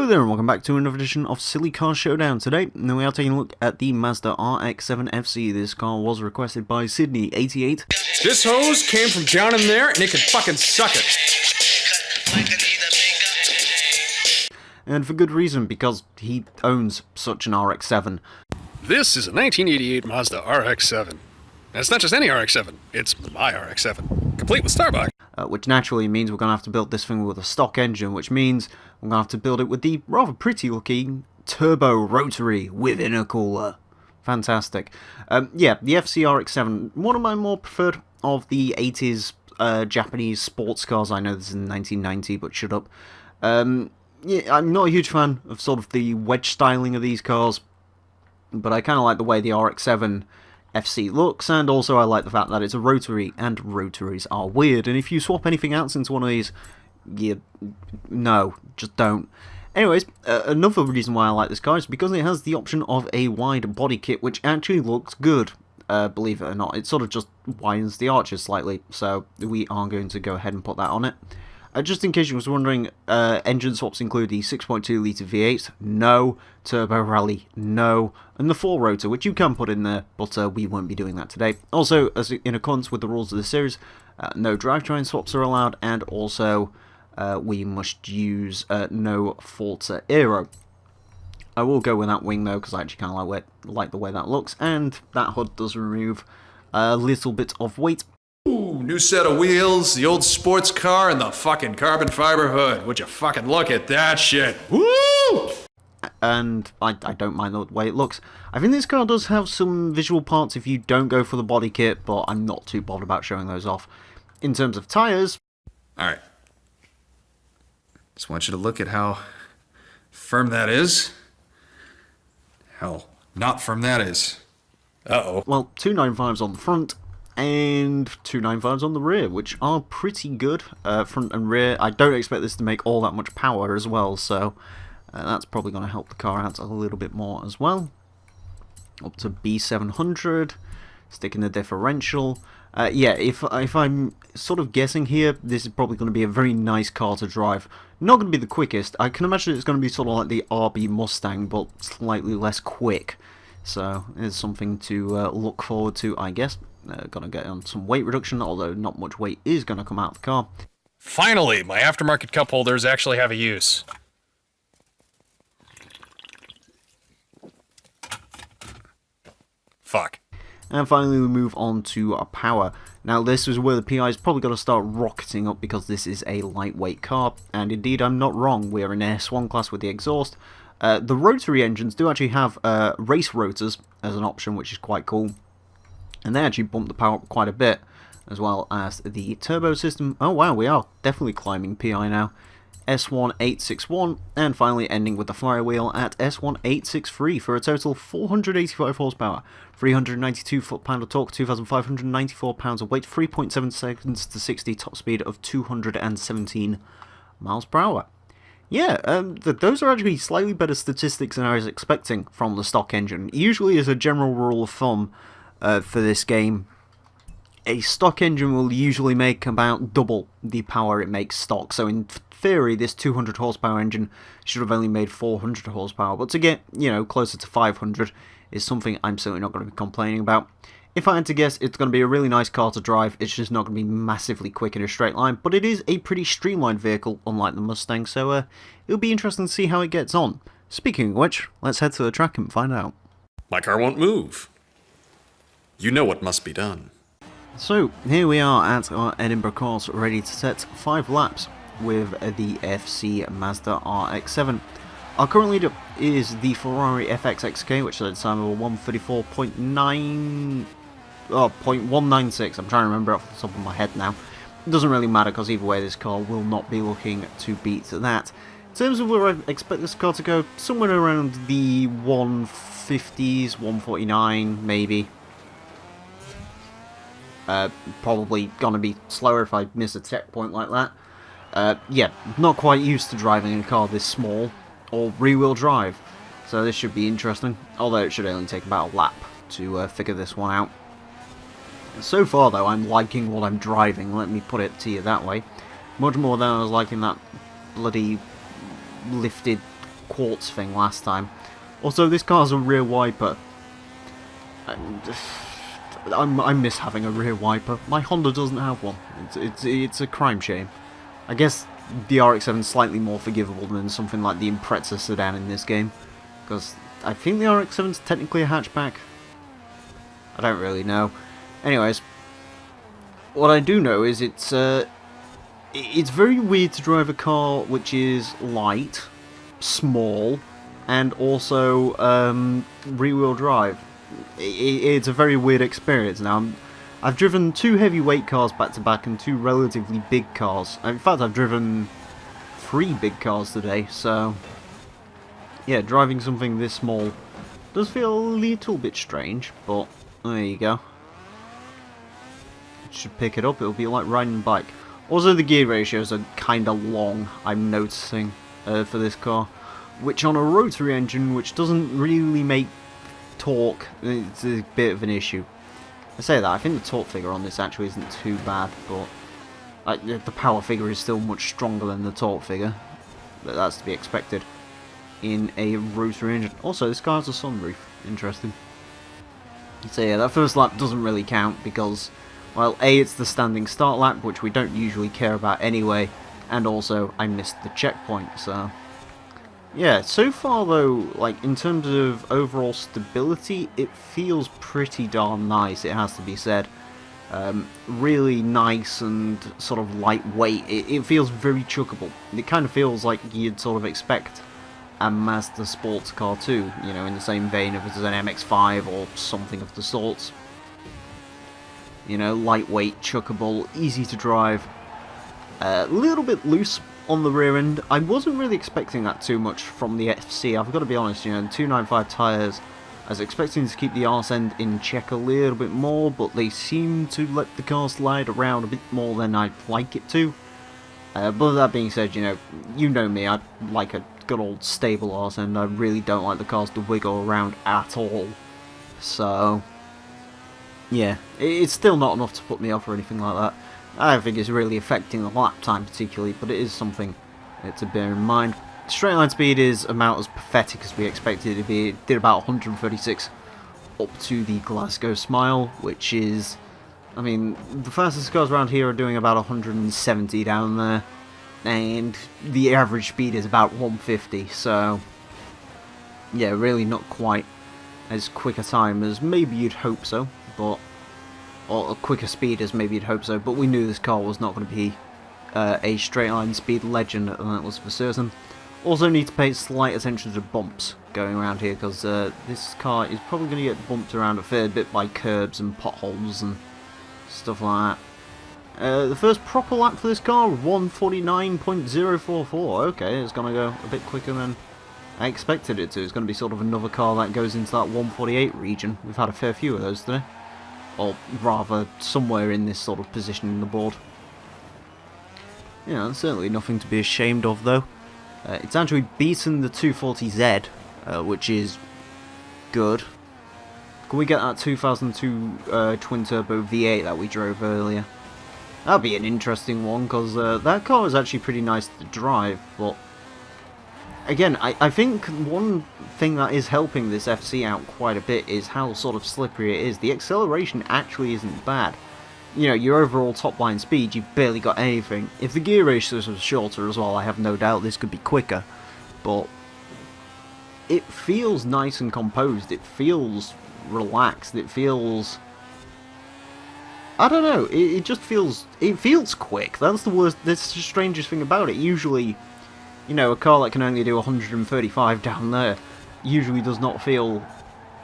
there and welcome back to another edition of Silly Car Showdown. Today, we are taking a look at the Mazda RX-7 FC. This car was requested by Sydney88. This hose came from down in there and it can fucking suck it. And for good reason, because he owns such an RX-7. This is a 1988 Mazda RX-7. And it's not just any RX-7, it's my RX-7, complete with Starbucks. Which naturally means we're going to have to build this thing with a stock engine, which means we're going to have to build it with the rather pretty looking turbo rotary with intercooler. Fantastic. Yeah, the FC RX-7, one of my more preferred of the 80s Japanese sports cars. I know this is in 1990, but shut up. Yeah, I'm not a huge fan of sort of the wedge styling of these cars, but I kind of like the way the RX-7 FC looks, and also I like the fact that it's a rotary, and rotaries are weird, and if you swap anything else into one of these, no, just don't. Anyways, another reason why I like this car is because it has the option of a wide body kit, which actually looks good, believe it or not. It sort of just widens the arches slightly, so we are going to go ahead and put that on it. Just in case you was wondering, engine swaps include the 6.2 litre V8, no, Turbo Rally, no, and the 4-rotor, which you can put in there, but we won't be doing that today. Also, as in accordance with the rules of the series, no drivetrain swaps are allowed, and also we must use no Forza Aero. I will go with that wing though, because I actually kind of like the way that looks, and that hood does remove a little bit of weight. Ooh, new set of wheels, the old sports car, and the fucking carbon fiber hood. Would you fucking look at that shit? Woo! And I don't mind the way it looks. I think this car does have some visual parts if you don't go for the body kit, but I'm not too bothered about showing those off. In terms of tyres... Alright. Just want you to look at how firm that is. How not firm that is. Uh-oh. Well, 295s on the front, and 295s on the rear, which are pretty good, front and rear. I don't expect this to make all that much power as well, so that's probably going to help the car out a little bit more as well. Up to B700, sticking the differential. Yeah, if I'm sort of guessing here, this is probably going to be a very nice car to drive. Not going to be the quickest. I can imagine it's going to be sort of like the RB Mustang, but slightly less quick. So it's something to look forward to, I guess. Gonna get on some weight reduction, although not much weight is gonna come out of the car. Finally, my aftermarket cup holders actually have a use. Fuck. And finally we move on to power. Now this is where the PI is probably going to start rocketing up because this is a lightweight car, and indeed I'm not wrong, we're in S1 class with the exhaust. The rotary engines do actually have race rotors as an option, which is quite cool. And they actually bump the power up quite a bit, as well as the turbo system. Oh wow, we are definitely climbing PI now. S1861, and finally ending with the flywheel at S1863 for a total 485 horsepower, 392 foot-pound of torque, 2,594 pounds of weight, 3.7 seconds to 60, top speed of 217 miles per hour. Yeah, those are actually slightly better statistics than I was expecting from the stock engine. Usually, as a general rule of thumb, for this game, a stock engine will usually make about double the power it makes stock. So in theory, this 200 horsepower engine should have only made 400 horsepower. But to get, closer to 500 is something I'm certainly not going to be complaining about. If I had to guess, it's going to be a really nice car to drive. It's just not going to be massively quick in a straight line. But it is a pretty streamlined vehicle, unlike the Mustang. So it'll be interesting to see how it gets on. Speaking of which, let's head to the track and find out. My car won't move. You know what must be done. So, here we are at our Edinburgh course, ready to set 5 laps with the FC Mazda RX-7. Our current leader is the Ferrari FXXK, which had a time of 1:34.196. I'm trying to remember off the top of my head now. It doesn't really matter, because either way this car will not be looking to beat that. In terms of where I expect this car to go, somewhere around the 150s, 149 maybe. Probably gonna be slower if I miss a checkpoint like that. Yeah, not quite used to driving a car this small, or rear-wheel drive, so this should be interesting, although it should only take about a lap to figure this one out. So far though, I'm liking what I'm driving, let me put it to you that way. Much more than I was liking that bloody lifted quartz thing last time. Also, this car's a rear wiper. I miss having a rear wiper. My Honda doesn't have one. It's a crime shame. I guess the RX-7 is slightly more forgivable than something like the Impreza sedan in this game, because I think the RX-7 is technically a hatchback. I don't really know. Anyways, what I do know is it's very weird to drive a car which is light, small, and also rear-wheel drive. It's a very weird experience. Now, I've driven 2 heavyweight cars back to back and 2 relatively big cars. In fact, I've driven 3 big cars today, so yeah, driving something this small does feel a little bit strange, but there you go. It should pick it up. It'll be like riding a bike. Also, the gear ratios are kind of long, I'm noticing, for this car, which on a rotary engine, which doesn't really make torque, it's a bit of an issue. I say that, I think the torque figure on this actually isn't too bad, but the power figure is still much stronger than the torque figure. But that's to be expected in a rotary engine. Also, this car has a sunroof. Interesting. So yeah, that first lap doesn't really count because, well, A, it's the standing start lap, which we don't usually care about anyway, and also I missed the checkpoint, so yeah, so far though, like, in terms of overall stability, it feels pretty darn nice, it has to be said. Really nice and sort of lightweight. It feels very chuckable. It kind of feels like you'd sort of expect a Mazda sports car too, you know, in the same vein if it's an MX-5 or something of the sorts. You know, lightweight, chuckable, easy to drive, a little bit loose on the rear end. I wasn't really expecting that too much from the FC, I've got to be honest, you know, 295 tyres. I was expecting to keep the arse end in check a little bit more, but they seem to let the car slide around a bit more than I'd like it to. But with that being said, you know me, I like a good old stable arse end. I really don't like the cars to wiggle around at all. So yeah, it's still not enough to put me off or anything like that. I don't think it's really affecting the lap time particularly, but it is something to bear in mind. Straight line speed is about as pathetic as we expected it to be. It did about 136 up to the Glasgow Smile, which is, I mean, the fastest cars around here are doing about 170 down there, and the average speed is about 150, so yeah, really not quite as quick a time as maybe you'd hope so, but, or a quicker speed as maybe you'd hope so, but we knew this car was not going to be a straight line speed legend, and that was for certain. Also need to pay slight attention to bumps going around here, because this car is probably going to get bumped around a fair bit by curbs and potholes and stuff like that. The first proper lap for this car, 149.044. Okay, it's going to go a bit quicker than I expected it to. It's going to be sort of another car that goes into that 148 region. We've had a fair few of those today. Or rather, somewhere in this sort of position in the board. Yeah, that's certainly nothing to be ashamed of though. It's actually beaten the 240Z, which is good. Can we get that 2002 twin-turbo V8 that we drove earlier? That'd be an interesting one, because that car is actually pretty nice to drive, but again, I think one thing that is helping this FC out quite a bit is how sort of slippery it is. The acceleration actually isn't bad. You know, your overall top line speed, you've barely got anything. If the gear ratios was shorter as well, I have no doubt this could be quicker. But it feels nice and composed. It feels relaxed. It feels, I don't know. It just feels, it feels quick. That's the worst. That's the strangest thing about it. Usually, you know, a car that can only do 135 down there usually does not feel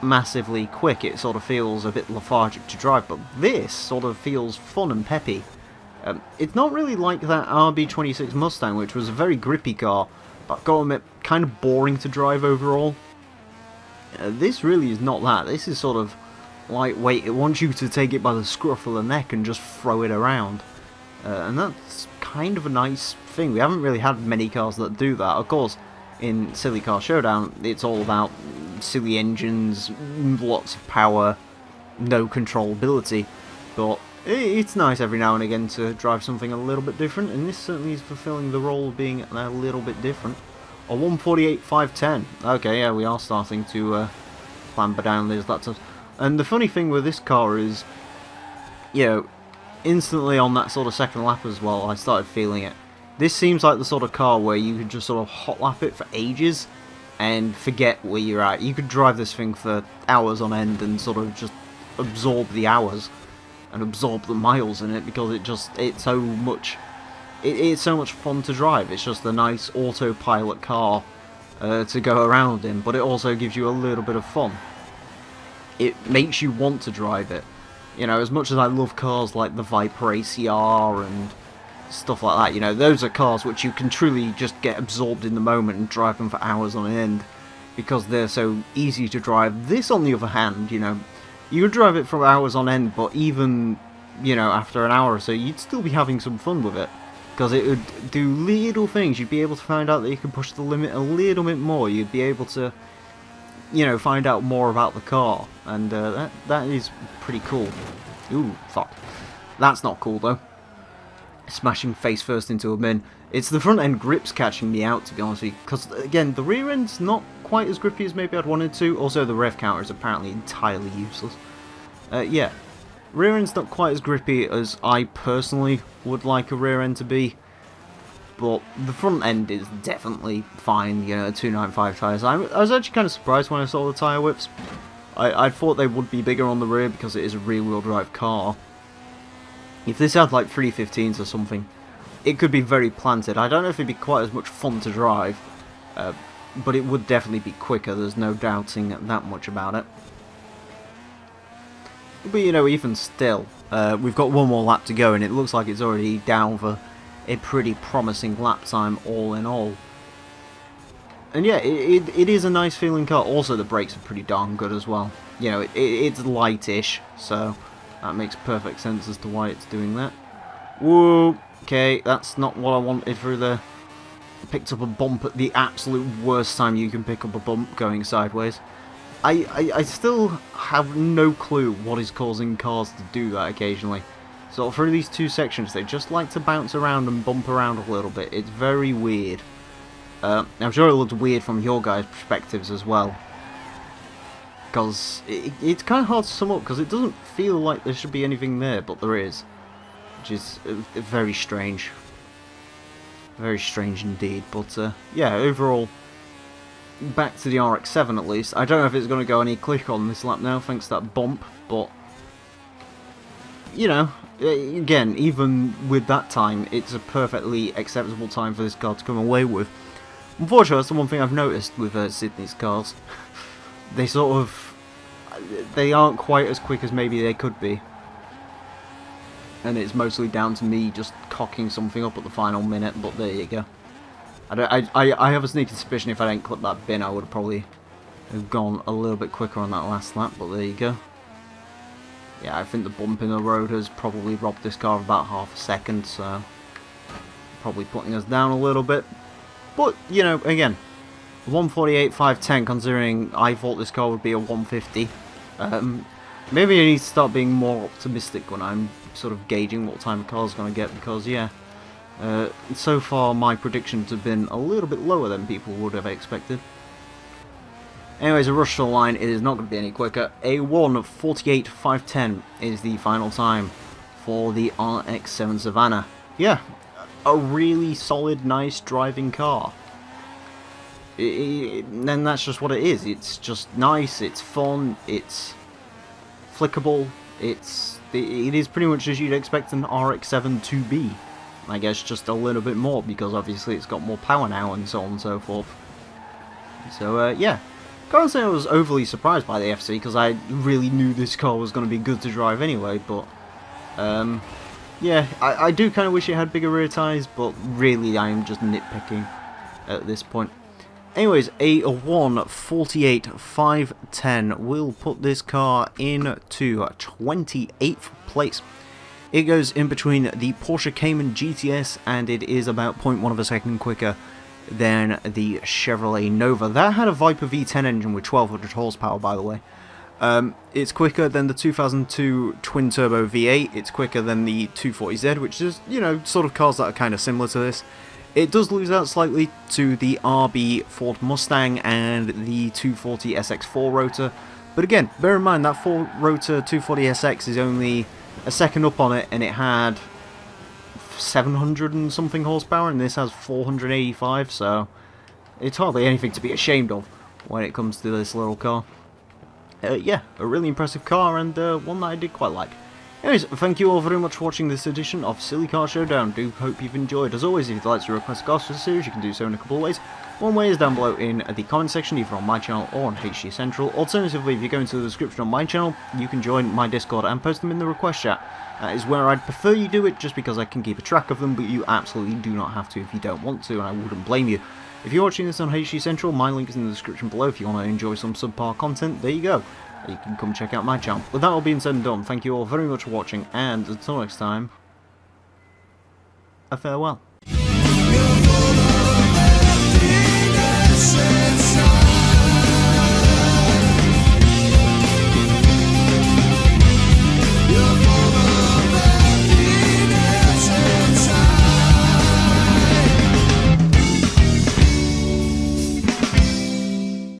massively quick. It sort of feels a bit lethargic to drive, but this sort of feels fun and peppy. It's not really like that RB26 Mustang, which was a very grippy car, but got to admit, kind of boring to drive overall. This really is not that. This is sort of lightweight. It wants you to take it by the scruff of the neck and just throw it around, and that's kind of a nice thing. We haven't really had many cars that do that. Of course, in Silly Car Showdown, it's all about silly engines, lots of power, no controllability, but it's nice every now and again to drive something a little bit different, and this certainly is fulfilling the role of being a little bit different. A 148.510. Okay, yeah, we are starting to clamber down these laps. And the funny thing with this car is, you know, instantly on that sort of second lap as well, I started feeling it. This seems like the sort of car where you could just sort of hot lap it for ages and forget where you're at. You could drive this thing for hours on end and sort of just absorb the hours and absorb the miles in it, because it's so much fun to drive. It's just a nice autopilot car to go around in, but it also gives you a little bit of fun. It makes you want to drive it. You know, as much as I love cars like the Viper ACR and stuff like that, you know, those are cars which you can truly just get absorbed in the moment and drive them for hours on end because they're so easy to drive. This, on the other hand, you know, you could drive it for hours on end, but even, you know, after an hour or so, you'd still be having some fun with it, because it would do little things. You'd be able to find out that you can push the limit a little bit more. You'd be able to, you know, find out more about the car, and that is pretty cool. Ooh, fuck. That's not cool, though. Smashing face first into a bin. It's the front end grips catching me out, to be honest with you, because, again, the rear end's not quite as grippy as maybe I'd wanted to. Also, the rev counter is apparently entirely useless. Yeah, rear end's not quite as grippy as I personally would like a rear end to be, but the front end is definitely fine, you know, 295 tyres. I was actually kind of surprised when I saw the tyre whips. I thought they would be bigger on the rear because it is a rear-wheel drive car. If this had like 315s or something, it could be very planted. I don't know if it'd be quite as much fun to drive, but it would definitely be quicker. There's no doubting that much about it. But, you know, even still, we've got one more lap to go, and it looks like it's already down for a pretty promising lap time all in all. And yeah, it is a nice feeling car. Also, the brakes are pretty darn good as well. You know, it's lightish, so that makes perfect sense as to why it's doing that. Whoa, okay, that's not what I wanted for the... Picked up a bump at the absolute worst time you can pick up a bump going sideways. I still have no clue what is causing cars to do that occasionally. So through these two sections, they just like to bounce around and bump around a little bit. It's very weird. I'm sure it looks weird from your guys' perspectives as well, because it's kind of hard to sum up, because it doesn't feel like there should be anything there, but there is, which is very strange. Very strange indeed. But yeah, overall, back to the RX-7 at least. I don't know if it's going to go any quicker on this lap now, thanks to that bump, but, you know, again, even with that time, it's a perfectly acceptable time for this car to come away with. Unfortunately, that's the one thing I've noticed with Sydney's cars. They aren't quite as quick as maybe they could be. And it's mostly down to me just cocking something up at the final minute, but there you go. I have a sneaky suspicion if I didn't clip that bin, I would have probably have gone a little bit quicker on that last lap, but there you go. Yeah, I think the bump in the road has probably robbed this car of about half a second, so probably putting us down a little bit. But, you know, again, 148.510, considering I thought this car would be a 150. Maybe I need to start being more optimistic when I'm sort of gauging what time a car's going to get, because, yeah, so far my predictions have been a little bit lower than people would have expected. Anyways, a rush to the line, it is not going to be any quicker. A 148.510 is the final time for the RX-7 Savanna. Yeah, a really solid, nice driving car. And that's just what it is. It's just nice, it's fun, it's flickable, it is pretty much as you'd expect an RX-7 to be. I guess just a little bit more, because obviously it's got more power now and so on and so forth. So, yeah. Can't say I was overly surprised by the FC, because I really knew this car was going to be good to drive anyway, but... yeah, I do kind of wish it had bigger rear tyres, but really I am just nitpicking at this point. Anyways, a 148.510 will put this car into 28th place. It goes in between the Porsche Cayman GTS, and it is about 0.1 of a second quicker than the Chevrolet Nova. That had a Viper V10 engine with 1200 horsepower, by the way. It's quicker than the 2002 twin-turbo V8. It's quicker than the 240Z, which is, you know, sort of cars that are kind of similar to this. It does lose out slightly to the RB Ford Mustang and the 240 SX4 rotor, but again, bear in mind that 4-rotor 240SX is only a second up on it, and it had 700 and something horsepower, and this has 485, so it's hardly anything to be ashamed of when it comes to this little car. Yeah, a really impressive car, and one that I did quite like. Anyways, thank you all very much for watching this edition of Silly Car Showdown. Do hope you've enjoyed. As always, if you'd like to request a car for the series, you can do so in a couple of ways. One way is down below in the comment section, either on my channel or on HG Central. Alternatively, if you go into the description on my channel, you can join my Discord and post them in the request chat. That is where I'd prefer you do it, just because I can keep a track of them, but you absolutely do not have to if you don't want to, and I wouldn't blame you. If you're watching this on HG Central, my link is in the description below. If you want to enjoy some subpar content, there you go. You can come check out my channel. With that all being said and done, thank you all very much for watching, and until next time, a farewell.